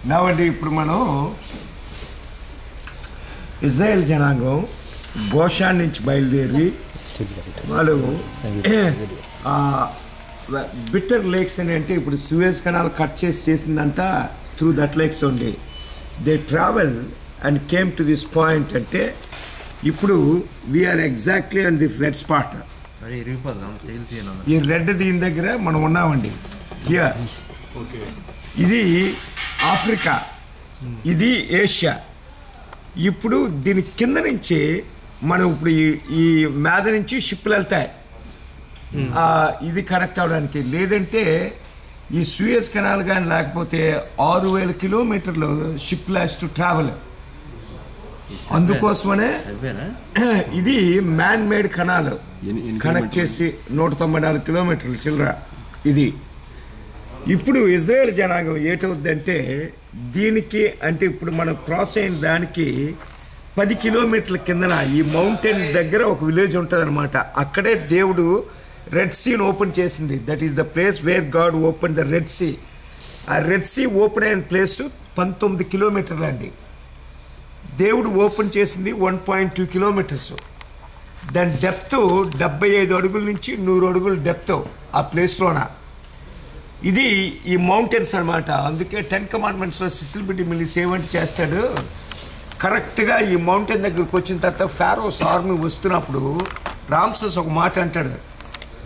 నావండి ఇప్పుడు మనం ఇజ్రాయెల్ జనాంగం గోషాన్ నుంచి బయలుదేరి వాళ్ళు బిట్టర్ లేక్స్ అని అంటే ఇప్పుడు సూయజ్ కెనాల్ కట్ చేసిందంతా through that lakes only. They travel and came to this point. అంటే ఇప్పుడు we are exactly on the red spot. ఈ రెడ్ దీని దగ్గర మనం ఉన్నామండి. ఇది ఆఫ్రికా, ఇది ఏషియా. ఇప్పుడు దీని కింద నుంచి మనం ఇప్పుడు ఈ మేద నుంచి షిప్లు వెళ్తాయి ఇది కనెక్ట్ అవడానికి. లేదంటే ఈ సూయజ్ కెనాల్ కానీ లేకపోతే 6000 కిలోమీటర్లు షిప్ లాస్ టు ట్రావెల్. అందుకోసమనే ఇది మ్యాన్ మేడ్ కెనాల్ కనెక్ట్ చేసి 194 కిలోమీటర్లు చిల్లర ఇది. ఇప్పుడు ఇజ్రాయెల్ జనాంగం ఏటవుద్దంటే దీనికి అంటే ఇప్పుడు మనం క్రాస్ అయిన దానికి 10 కిలోమీటర్ల కిందన ఈ మౌంటైన్ దగ్గర ఒక విలేజ్ ఉంటుంది అనమాట. అక్కడే దేవుడు రెడ్ సీని ఓపెన్ చేసింది. That is the place where God open the red sea. ఆ రెడ్ సీ ఓపెన్ అయిన ప్లేస్ 19 కిలోమీటర్లు అండి. దేవుడు ఓపెన్ చేసింది 1.2 కిలోమీటర్స్. దాని డెప్త్ 75 అడుగుల నుంచి 100 అడుగుల డెప్త్ ఆ ప్లేస్లోన. ఇది ఈ మౌంటైన్స్ అనమాట. అందుకే 10 కమాండ్మెంట్స్లో సిసిల్ బిడ్డి మిల్లి సేవంటి చేస్తాడు. కరెక్ట్గా ఈ మౌంటైన్ దగ్గరకు వచ్చిన తర్వాత ఫారోస్ ఆర్మీ వస్తున్నప్పుడు రామ్సెస్ ఒక మాట అంటాడు,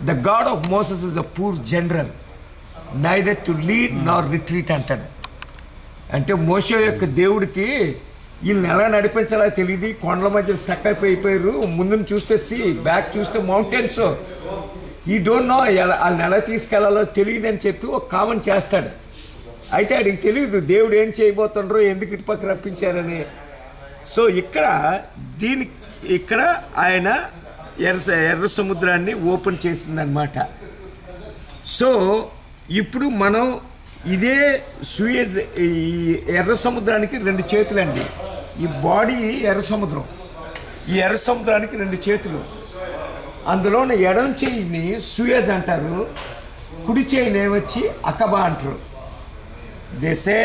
the God of Moses is a poor general neither to lead Nar retreat అంటాడు. అంటే మోషే యొక్క దేవుడికి వీళ్ళని ఎలా నడిపించాలో తెలియదు. కొండల మధ్య స్టక్ అయిపోయారు. ముందుని చూస్తే సీ, బ్యాక్ చూస్తే మౌంటైన్స్. ఈ డోంట్ నో వాళ్ళని ఎలా తీసుకెళ్లాలో తెలియదు అని చెప్పి ఒక కామెంట్ చేస్తాడు. అయితే ఆడికి తెలియదు దేవుడు ఏం చేయబోతుండ్రో, ఎందుకు ఇటుపక్క రప్పించారని. సో ఇక్కడ ఆయన ఎర్ర సముద్రాన్ని ఓపెన్ చేసిందనమాట. సో ఇప్పుడు మనం ఇదే సూయజ్ ఈ ఎర్ర సముద్రానికి 2 చేతులండి. ఈ బాడీ ఎర్ర సముద్రం, ఈ ఎర్ర సముద్రానికి 2 చేతులు. అందులోని ఎడం చేయిని సూయజ్ అంటారు, కుడి చేయిని ఏమొచ్చి అకబా అంటారు. దేసే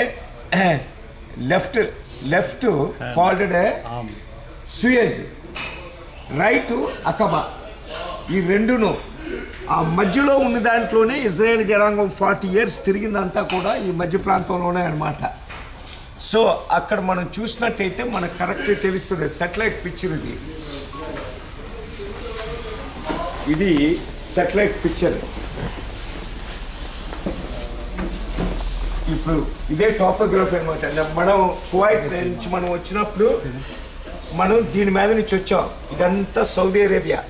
లెఫ్ట్ కాల్డ్ సూయజ్, రైట్ అకబా. ఈ రెండును ఆ మధ్యలో ఉన్న దాంట్లోనే ఇజ్రాయేల్ జనాంగం 40 years తిరిగిందంతా కూడా ఈ మధ్య ప్రాంతంలోనే అనమాట. సో అక్కడ మనం చూసినట్టయితే మనకు కరెక్ట్గా తెలుస్తుంది. సాటిలైట్ పిక్చర్ ఇది సాటిలైట్ పిక్చర్. ఇప్పుడు ఇదే టాపోగ్రఫీ అనమాట. మనం కువైట్ నుంచి మనం వచ్చినప్పుడు మనం దీని మీద నుంచి వచ్చాం. ఇదంతా సౌదీ అరేబియా.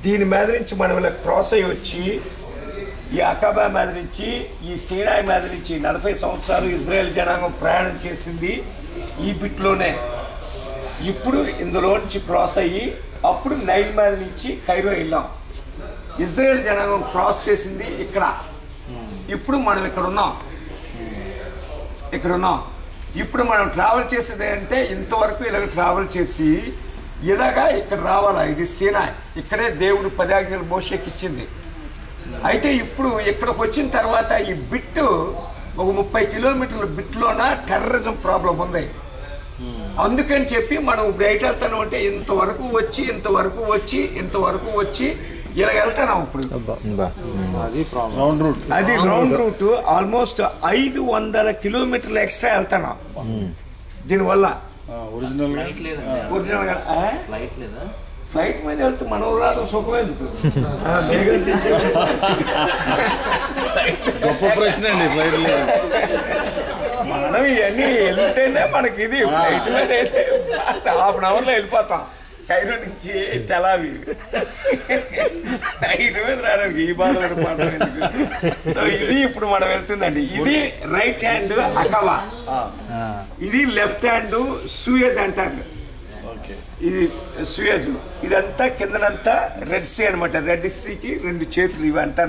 దీని మీద నుంచి మనం ఇలా క్రాస్ అయ్యి వచ్చి ఈ అకాబా మీద నుంచి ఈ సీనాయి మీద నుంచి 40 సంవత్సరాలు ఇజ్రాయెల్ జనాంగం ప్రయాణం చేసింది ఈ బిట్లోనే. ఇప్పుడు ఇందులో నుంచి క్రాస్ అయ్యి అప్పుడు నైల్ మీద నుంచి కైరో వెళ్ళాం. ఇజ్రాయెల్ జనాంగం క్రాస్ చేసింది ఇక్కడ. ఇప్పుడు మనం ఇక్కడ ఉన్నాం. ఇప్పుడు మనం ట్రావెల్ చేసేది అంటే ఇంతవరకు ఇలాగ ట్రావెల్ చేసి ఇలాగా ఇక్కడ రావాలా. ఇది సీనాయ్. ఇక్కడే దేవుడు 10 ఆజ్ఞలు మోషేకి ఇచ్చింది. అయితే ఇప్పుడు ఇక్కడికి వచ్చిన తర్వాత ఈ బిట్టు ఒక 30 కిలోమీటర్ల బిట్లోన టెర్రరిజం ప్రాబ్లం ఉంది. అందుకని చెప్పి మనం ఇప్పుడు ఎయిట్ వెళ్తాను అంటే ఇంతవరకు వచ్చి ఇలా వెళ్తున్నాం. ఇప్పుడు అది రౌండ్ రూట్ ఆల్మోస్ట్ 500 కిలోమీటర్లు ఎక్స్ట్రా వెళ్తున్నాం దీనివల్ల. ఫ్లైట్ మీద వెళ్తే మనం రావడం సుఖమేందుకు? గొప్ప ప్రశ్న అండి. ఫ్లైట్ మనం ఇవన్నీ వెళ్తేనే మనకి ఇది. ఫ్లైట్ మీద అయితే ½ అవర్లో వెళ్ళిపోతాం కైరో నుంచి టెలావీవ్. ఫ్లైట్ మీద రావడానికి ఈ బాధ పడతాం ఎందుకు? సో ఇది ఇప్పుడు మనం వెళ్తుందండి. ఇది రైట్ హ్యాండ్ అకబా, ఇది లెఫ్ట్ హ్యాండ్ సూయజ్ అంటారు. ఇది సూయజ్. ఇదంతా కిందనంతా రెడ్ సీ అనమాట. రెడ్ సీకి 2 చేతులు ఇవంతా.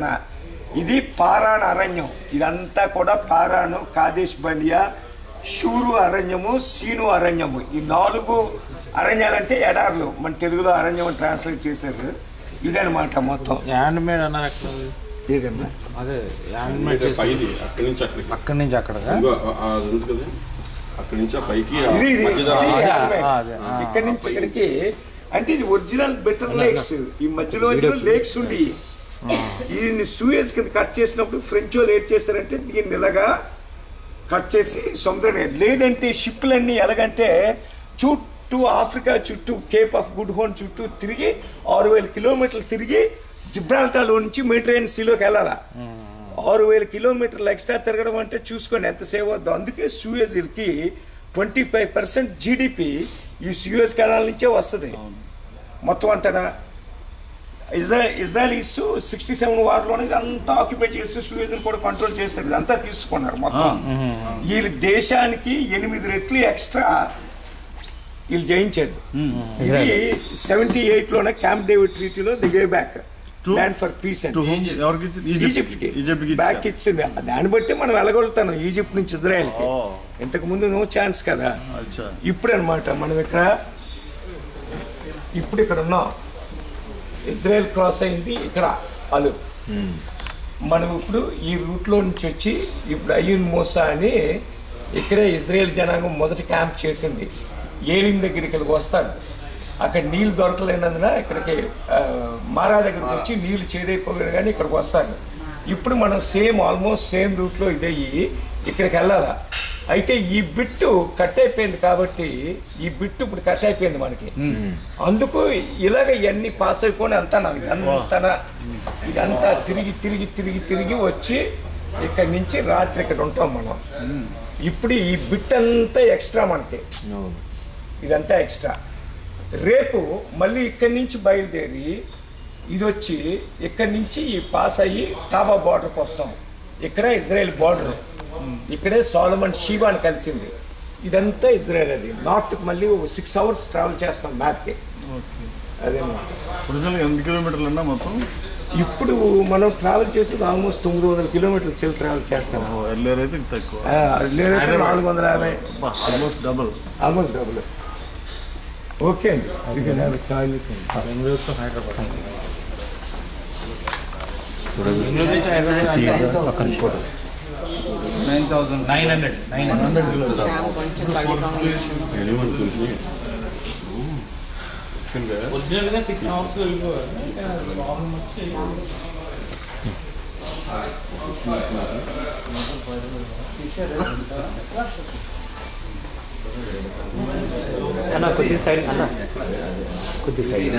ఇది పారాన్ అరణ్యం. ఇదంతా కూడా పారాను, కాదేశ్ బనియా, షూరు అరణ్యము, సీను అరణ్యము. ఈ 4 అరణ్యాలంటే ఎడార్లు. మన తెలుగులో అరణ్యం అని ట్రాన్స్లేట్ చేశారు. ఇదనమాట మొత్తం. హ్యాండ్ మేడ్ అన్నారు. ఏదన్నా అదే అక్కడి నుంచి అక్కడ ఇక్కడి నుంచి ఇక్కడికి అంటే ఇది ఒరిజినల్ బెటర్ లేక్స్. ఈ మధ్యలో లేక్స్ ఉండి దీన్ని సూయజ్ కింద కట్ చేసినప్పుడు ఫ్రెంచ్ వాళ్ళు ఏం చేశారంటే దీన్ని ఇలాగా కట్ చేసి సముద్రం, లేదంటే షిప్లన్నీ ఎలాగంటే చుట్టూ ఆఫ్రికా చుట్టూ కేప్ ఆఫ్ గుడ్ హోర్న్ చుట్టూ తిరిగి 6000 కిలోమీటర్లు తిరిగి జిబ్రాల్టార్లో నుంచి మెడిటరేనియన్ సీలోకి వెళ్ళాలా. 6000 కిలోమీటర్లు ఎక్స్ట్రా తిరగడం అంటే చూసుకోండి ఎంత సేవ్ అవుద్దో. అందుకే సూయజ్కి 25% జీడిపి ఈ సూయజ్ కెనాల్ నుంచే వస్తుంది మొత్తం అంతనా. ఇజ్రాయలీస్ 67 వార్లోనే అంతా ఆక్యుపై చేసి సూయజ్ని కూడా కంట్రోల్ చేస్తారు. ఇదంతా తీసుకున్నారు మొత్తం. వీళ్ళ దేశానికి 8 రెట్లు ఎక్స్ట్రా వీళ్ళు జయించారు. ఇది 78లోనే క్యాంప్ డేవిడ్ ట్రీటీలో the way back land for peace and ఈజిప్ట్కి బ్యాక్ ఇచ్చింది. దాన్ని బట్టి మనం వెళ్ళగలుగుతాను ఈజిప్ట్ నుంచి ఇజ్రాయెల్కి. ఇంతకు ముందు నో ఛాన్స్ కదా. ఇప్పుడు అనమాట మనం ఇప్పుడు ఇక్కడ ఉన్నాం. ఇజ్రాయెల్ క్రాస్ అయింది ఇక్కడ అలు. మనం ఇప్పుడు ఈ రూట్లో నుంచి వచ్చి ఇప్పుడు అయ్యూన్ మోసా అని ఇక్కడే ఇజ్రాయెల్ జనాంగం మొదటి క్యాంప్ చేసింది. ఏలిం దగ్గర ఇక్కడికి వస్తారు. అక్కడ నీళ్ళు దొరకలేనందున ఇక్కడికి మారా దగ్గరకు వచ్చి నీళ్ళు చేదైపోయారు కానీ ఇక్కడికి వస్తారు. ఇప్పుడు మనం ఆల్మోస్ట్ సేమ్ రూట్లో ఇదయ్యి ఇక్కడికి వెళ్ళాలా. అయితే ఈ బిట్టు కట్ అయిపోయింది కాబట్టి ఈ బిట్టు ఇప్పుడు కట్ అయిపోయింది మనకి. అందుకు ఇలాగ ఇవన్నీ పాస్ అయిపోయి వెళ్తాను. ఇదంతా తిరిగి తిరిగి తిరిగి తిరిగి వచ్చి ఇక్కడి నుంచి రాత్రి ఇక్కడ ఉంటాం మనం. ఇప్పుడు ఈ బిట్ అంతా ఎక్స్ట్రా మనకి, ఇదంతా ఎక్స్ట్రా. రేపు మళ్ళీ ఇక్కడి నుంచి బయలుదేరి ఇది వచ్చి ఇక్కడి నుంచి పాస్ అయ్యి టాబా బార్డర్కి వస్తాం. ఇక్కడే ఇజ్రాయెల్ బార్డర్, ఇక్కడే సోలమన్ షీబాని కలిసింది. ఇదంతా ఇజ్రాయెల్. అది నార్త్కి మళ్ళీ 6 hours ట్రావెల్ చేస్తాం మ్యాప్కి. అదే ఎన్ని కిలోమీటర్లు అన్నా మొత్తం ఇప్పుడు మనం ట్రావెల్ చేసేది ఆల్మోస్ట్ 900 కిలోమీటర్లు ట్రావెల్ చేస్తాం. 450, ఆల్మోస్ట్ డబుల్. ఓకే అండి. ఒరిజినల్గా 6 hours ప్రాబ్లం వచ్చి అన్న కొద్దిగా సైడ్ అన్న కొద్దిగా సైడ్